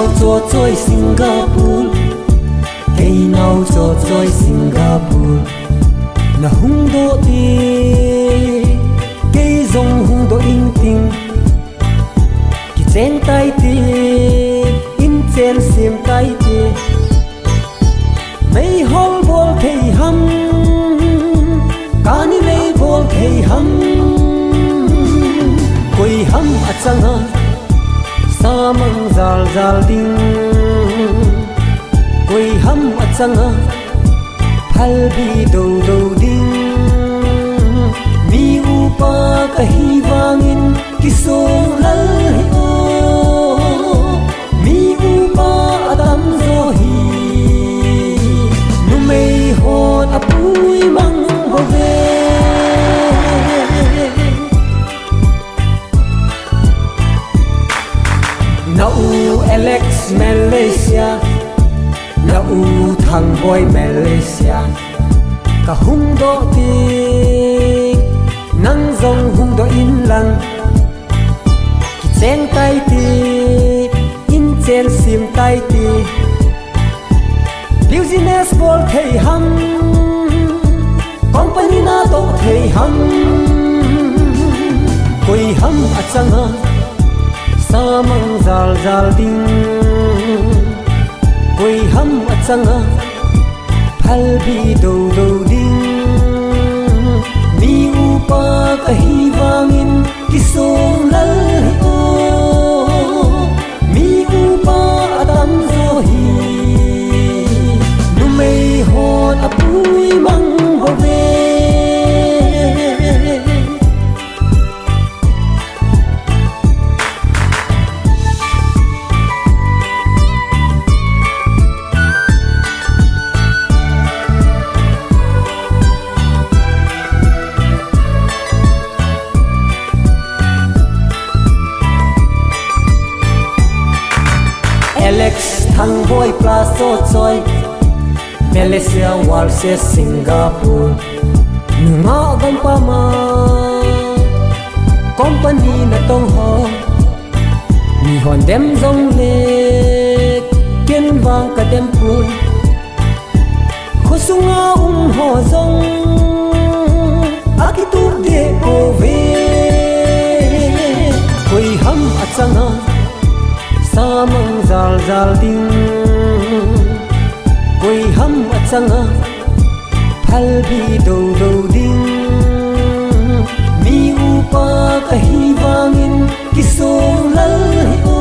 nào cho trôi Singapore, cây nào cho trôi Singapore. Na hung do ti, cây dòng hung do in ting. Ki chen tai ti, in chen sim tai ti. Mei hol bol thei ham, kani mei bol thei ham. Koi ham achanga, samang zal zal ding. Koi ham achanga, phal bi do do ding. Mi upa kahi wangin kisong lal hi o. Mi upa adam zo hi. Nu mei hot apui mang bove. Na u Alex Malaysia, na u thang boy Malaysia. Ka hung do ti, nang zong hung do in lang. Ki chen tai ti, in chen sim tai ti. Business bol thei ham, company na to thei ham. Koi ham achanga, samang zal zal ding. Koi ham achanga, phal bi do do ding. Mi upa kahi wangin kisong lal hi o. Mi upa adam zo hi. Nu mei hot apui mang bove. Alex thang boy plaso choi Malaysia wal se Singapore. Nga gam pa ma company na tong ho. Ni hon dem zong le ken wang ka dem pui. Khusunga ho zong akitu de ove. Koi ham achanga, samang zal zal ding. Koi ham achanga, phal bi do do ding. Mi upa kahi wangin kisong lal hi o.